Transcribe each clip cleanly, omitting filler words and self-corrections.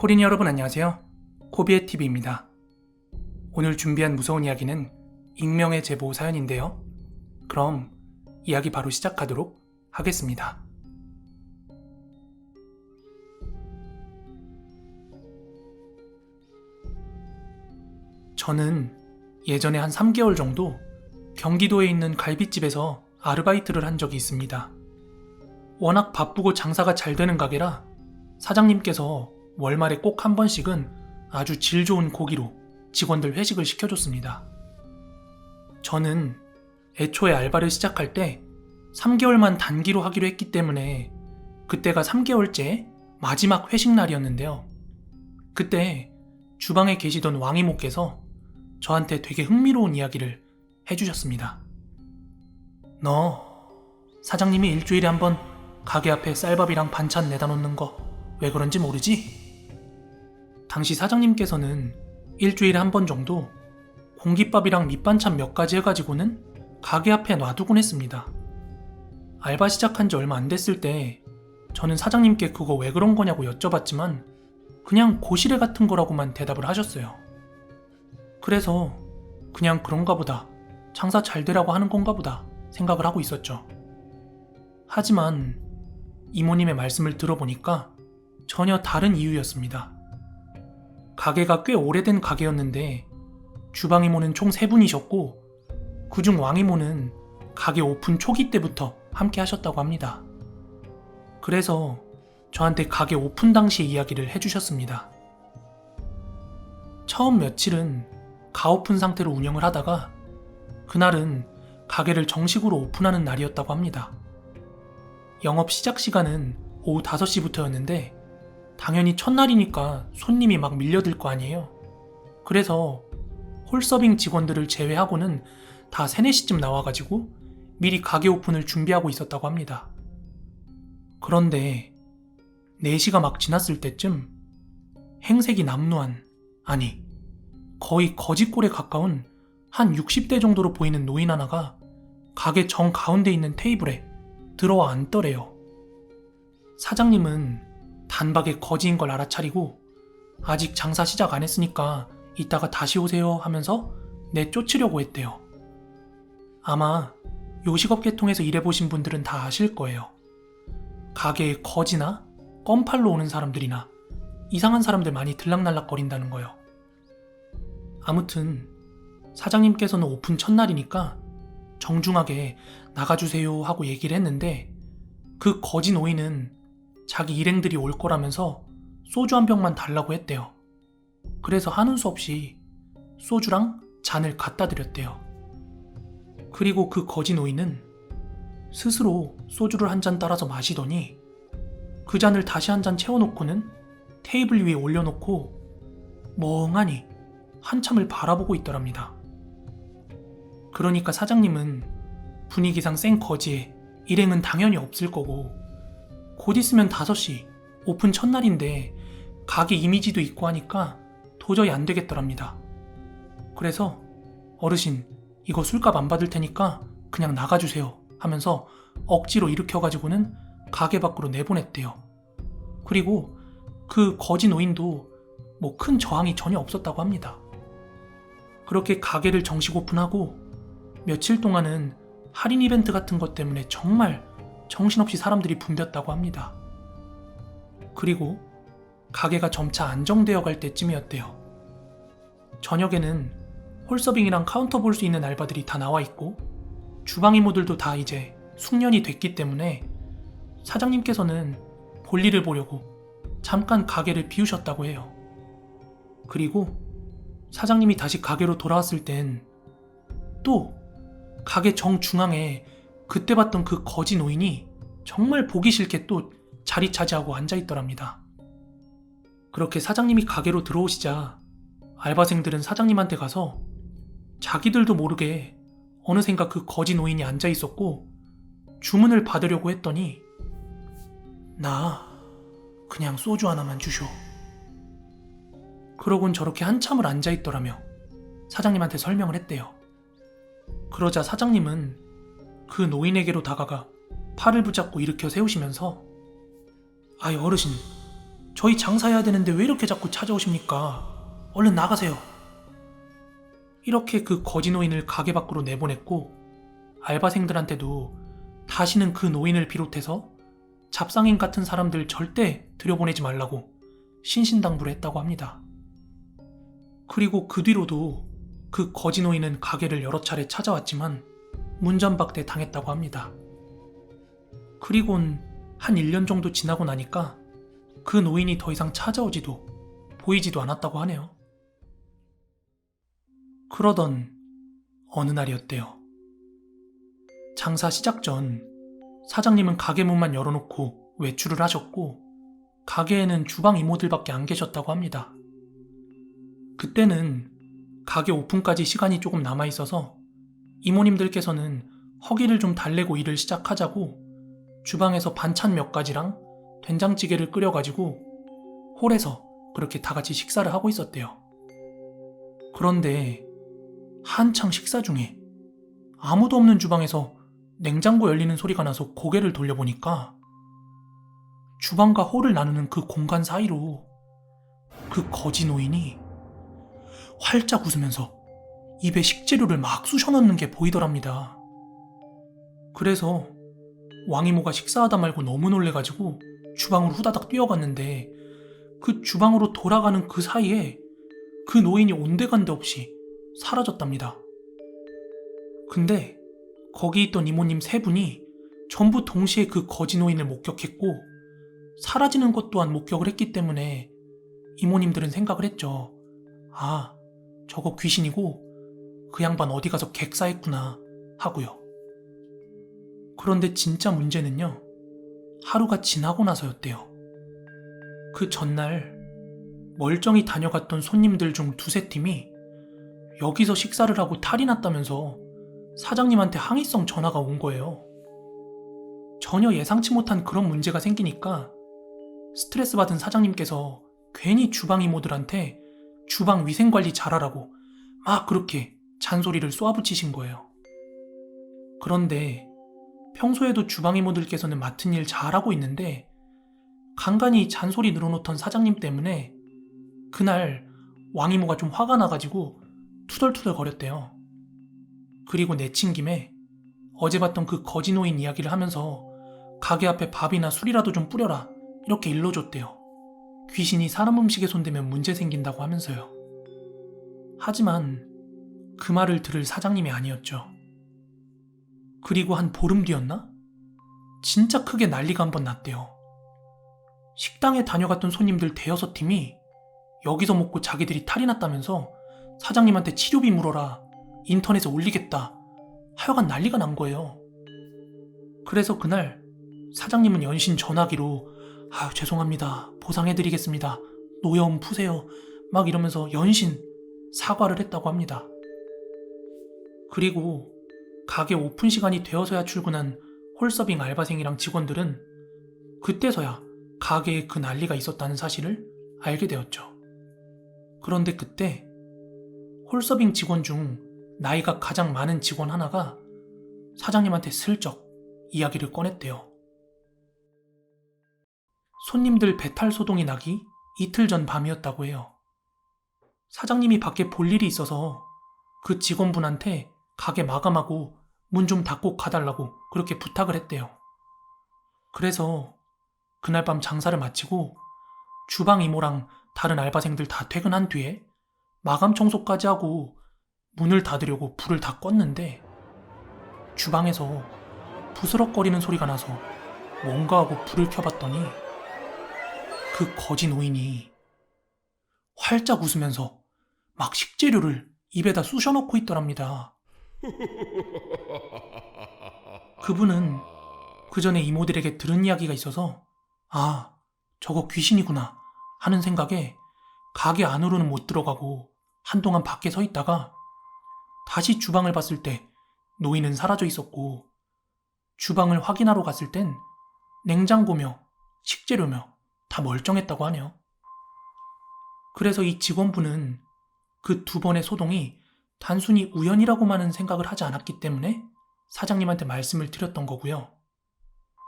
코린이 여러분 안녕하세요. 코비의 TV입니다. 오늘 준비한 무서운 이야기는 익명의 제보 사연인데요. 그럼 이야기 바로 시작하도록 하겠습니다. 저는 예전에 한 3개월 정도 경기도에 있는 갈빗집에서 아르바이트를 한 적이 있습니다. 워낙 바쁘고 장사가 잘 되는 가게라 사장님께서 월말에 꼭 한 번씩은 아주 질 좋은 고기로 직원들 회식을 시켜줬습니다. 저는 애초에 알바를 시작할 때 3개월만 단기로 하기로 했기 때문에 그때가 3개월째 마지막 회식 날이었는데요. 그때 주방에 계시던 왕이모께서 저한테 되게 흥미로운 이야기를 해주셨습니다. 너 사장님이 일주일에 한 번 가게 앞에 쌀밥이랑 반찬 내다 놓는 거 왜 그런지 모르지? 당시 사장님께서는 일주일에 한 번 정도 공깃밥이랑 밑반찬 몇 가지 해가지고는 가게 앞에 놔두곤 했습니다. 알바 시작한 지 얼마 안 됐을 때 저는 사장님께 그거 왜 그런 거냐고 여쭤봤지만 그냥 고시래 같은 거라고만 대답을 하셨어요. 그래서 그냥 그런가 보다, 장사 잘 되라고 하는 건가 보다 생각을 하고 있었죠. 하지만 이모님의 말씀을 들어보니까 전혀 다른 이유였습니다. 가게가 꽤 오래된 가게였는데 주방 이모는 총 3분이셨고 그중 왕 이모는 가게 오픈 초기 때부터 함께 하셨다고 합니다. 그래서 저한테 가게 오픈 당시 이야기를 해주셨습니다. 처음 며칠은 가오픈 상태로 운영을 하다가 그날은 가게를 정식으로 오픈하는 날이었다고 합니다. 영업 시작 시간은 오후 5시부터였는데 당연히 첫날이니까 손님이 막 밀려들 거 아니에요. 그래서 홀서빙 직원들을 제외하고는 다 3, 4시쯤 나와가지고 미리 가게 오픈을 준비하고 있었다고 합니다. 그런데 4시가 막 지났을 때쯤 행색이 남루한, 아니 거의 거짓골에 가까운 한 60대 정도로 보이는 노인 하나가 가게 정 가운데 있는 테이블에 들어와 앉더래요. 사장님은 단박에 거지인 걸 알아차리고 아직 장사 시작 안 했으니까 이따가 다시 오세요 하면서 내쫓으려고 했대요. 아마 요식업 계통에서 일해보신 분들은 다 아실 거예요. 가게에 거지나 껌팔로 오는 사람들이나 이상한 사람들 많이 들락날락 거린다는 거요. 아무튼 사장님께서는 오픈 첫날이니까 정중하게 나가주세요 하고 얘기를 했는데 그 거지 노인은 자기 일행들이 올 거라면서 소주 한 병만 달라고 했대요. 그래서 하는 수 없이 소주랑 잔을 갖다 드렸대요. 그리고 그 거지 노인은 스스로 소주를 한 잔 따라서 마시더니 그 잔을 다시 한 잔 채워놓고는 테이블 위에 올려놓고 멍하니 한참을 바라보고 있더랍니다. 그러니까 사장님은 분위기상 센 거지에 일행은 당연히 없을 거고 곧 있으면 5시 오픈 첫날인데 가게 이미지도 있고 하니까 도저히 안 되겠더랍니다. 그래서 어르신 이거 술값 안 받을 테니까 그냥 나가주세요 하면서 억지로 일으켜가지고는 가게 밖으로 내보냈대요. 그리고 그 거지 노인도 뭐 큰 저항이 전혀 없었다고 합니다. 그렇게 가게를 정식 오픈하고 며칠 동안은 할인 이벤트 같은 것 때문에 정말 정신없이 사람들이 붐볐다고 합니다. 그리고 가게가 점차 안정되어 갈 때쯤이었대요. 저녁에는 홀서빙이랑 카운터 볼 수 있는 알바들이 다 나와 있고 주방 이모들도 다 이제 숙련이 됐기 때문에 사장님께서는 볼일을 보려고 잠깐 가게를 비우셨다고 해요. 그리고 사장님이 다시 가게로 돌아왔을 땐 또 가게 정중앙에 그때 봤던 그 거지 노인이 정말 보기 싫게 또 자리 차지하고 앉아있더랍니다. 그렇게 사장님이 가게로 들어오시자 알바생들은 사장님한테 가서 자기들도 모르게 어느샌가 그 거지 노인이 앉아있었고 주문을 받으려고 했더니 나 그냥 소주 하나만 주쇼. 그러곤 저렇게 한참을 앉아있더라며 사장님한테 설명을 했대요. 그러자 사장님은 그 노인에게로 다가가 팔을 붙잡고 일으켜 세우시면서 아이 어르신 저희 장사해야 되는데 왜 이렇게 자꾸 찾아오십니까? 얼른 나가세요. 이렇게 그 거지 노인을 가게 밖으로 내보냈고 알바생들한테도 다시는 그 노인을 비롯해서 잡상인 같은 사람들 절대 들여보내지 말라고 신신당부를 했다고 합니다. 그리고 그 뒤로도 그 거지 노인은 가게를 여러 차례 찾아왔지만 문전박대 당했다고 합니다. 그리곤 한 1년 정도 지나고 나니까 그 노인이 더 이상 찾아오지도 보이지도 않았다고 하네요. 그러던 어느 날이었대요. 장사 시작 전 사장님은 가게 문만 열어놓고 외출을 하셨고 가게에는 주방 이모들밖에 안 계셨다고 합니다. 그때는 가게 오픈까지 시간이 조금 남아있어서 이모님들께서는 허기를 좀 달래고 일을 시작하자고 주방에서 반찬 몇 가지랑 된장찌개를 끓여가지고 홀에서 그렇게 다 같이 식사를 하고 있었대요. 그런데 한창 식사 중에 아무도 없는 주방에서 냉장고 열리는 소리가 나서 고개를 돌려보니까 주방과 홀을 나누는 그 공간 사이로 그 거지 노인이 활짝 웃으면서 입에 식재료를 막 쑤셔넣는 게 보이더랍니다. 그래서 왕이모가 식사하다 말고 너무 놀래가지고 주방으로 후다닥 뛰어갔는데 그 주방으로 돌아가는 그 사이에 그 노인이 온데간데 없이 사라졌답니다. 근데 거기 있던 이모님 3분이 전부 동시에 그 거지 노인을 목격했고 사라지는 것 또한 목격을 했기 때문에 이모님들은 생각을 했죠. 아, 저거 귀신이고 그 양반 어디 가서 객사했구나 하고요. 그런데 진짜 문제는요, 하루가 지나고 나서였대요. 그 전날 멀쩡히 다녀갔던 손님들 중 2-3팀이 여기서 식사를 하고 탈이 났다면서 사장님한테 항의성 전화가 온 거예요. 전혀 예상치 못한 그런 문제가 생기니까 스트레스 받은 사장님께서 괜히 주방 이모들한테 주방 위생관리 잘하라고 막 그렇게 잔소리를 쏘아붙이신 거예요. 그런데 평소에도 주방 이모들께서는 맡은 일 잘하고 있는데 간간히 잔소리 늘어놓던 사장님 때문에 그날 왕이모가 좀 화가 나가지고 투덜투덜 거렸대요. 그리고 내친 김에 어제 봤던 그 거지 노인 이야기를 하면서 가게 앞에 밥이나 술이라도 좀 뿌려라 이렇게 일러줬대요. 귀신이 사람 음식에 손대면 문제 생긴다고 하면서요. 하지만 그 말을 들을 사장님이 아니었죠. 그리고 한 보름 뒤였나? 진짜 크게 난리가 한번 났대요. 식당에 다녀갔던 손님들 5-6팀이 여기서 먹고 자기들이 탈이 났다면서 사장님한테 치료비 물어라, 인터넷에 올리겠다, 하여간 난리가 난 거예요. 그래서 그날 사장님은 연신 전화기로 죄송합니다, 보상해드리겠습니다, 노여움 푸세요 막 이러면서 연신 사과를 했다고 합니다. 그리고 가게 오픈 시간이 되어서야 출근한 홀서빙 알바생이랑 직원들은 그때서야 가게에 그 난리가 있었다는 사실을 알게 되었죠. 그런데 그때 홀서빙 직원 중 나이가 가장 많은 직원 하나가 사장님한테 슬쩍 이야기를 꺼냈대요. 손님들 배탈 소동이 나기 이틀 전 밤이었다고 해요. 사장님이 밖에 볼 일이 있어서 그 직원분한테 가게 마감하고 문 좀 닫고 가달라고 그렇게 부탁을 했대요. 그래서 그날 밤 장사를 마치고 주방 이모랑 다른 알바생들 다 퇴근한 뒤에 마감 청소까지 하고 문을 닫으려고 불을 다 껐는데 주방에서 부스럭거리는 소리가 나서 뭔가 하고 불을 켜봤더니 그 거지 노인이 활짝 웃으면서 막 식재료를 입에다 쑤셔넣고 있더랍니다. 그분은 그 전에 이모들에게 들은 이야기가 있어서 저거 귀신이구나 하는 생각에 가게 안으로는 못 들어가고 한동안 밖에 서 있다가 다시 주방을 봤을 때 노인은 사라져 있었고 주방을 확인하러 갔을 땐 냉장고며 식재료며 다 멀쩡했다고 하네요. 그래서 이 직원분은 그 2번의 소동이 단순히 우연이라고만은 생각을 하지 않았기 때문에 사장님한테 말씀을 드렸던 거고요.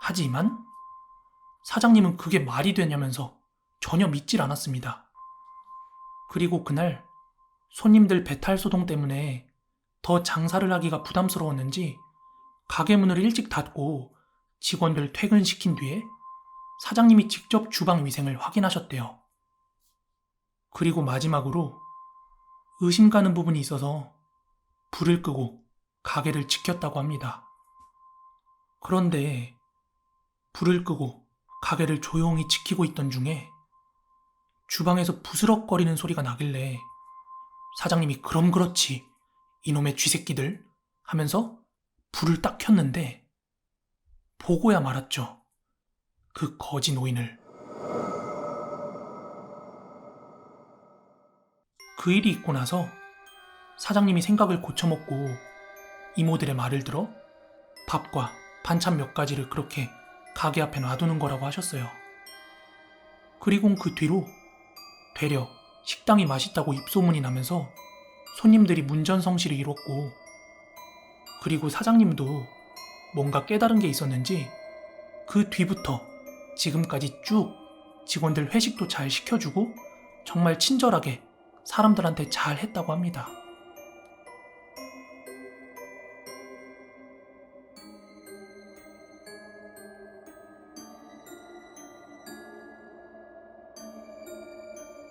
하지만 사장님은 그게 말이 되냐면서 전혀 믿질 않았습니다. 그리고 그날 손님들 배탈 소동 때문에 더 장사를 하기가 부담스러웠는지 가게 문을 일찍 닫고 직원들 퇴근시킨 뒤에 사장님이 직접 주방 위생을 확인하셨대요. 그리고 마지막으로 의심 가는 부분이 있어서 불을 끄고 가게를 지켰다고 합니다. 그런데 불을 끄고 가게를 조용히 지키고 있던 중에 주방에서 부스럭거리는 소리가 나길래 사장님이 그럼 그렇지 이놈의 쥐새끼들 하면서 불을 딱 켰는데 보고야 말았죠. 그 거지 노인을. 그 일이 있고 나서 사장님이 생각을 고쳐먹고 이모들의 말을 들어 밥과 반찬 몇 가지를 그렇게 가게 앞에 놔두는 거라고 하셨어요. 그리곤 그 뒤로 되려 식당이 맛있다고 입소문이 나면서 손님들이 문전성시를 이뤘고, 그리고 사장님도 뭔가 깨달은 게 있었는지 그 뒤부터 지금까지 쭉 직원들 회식도 잘 시켜주고 정말 친절하게 사람들한테 잘 했다고 합니다.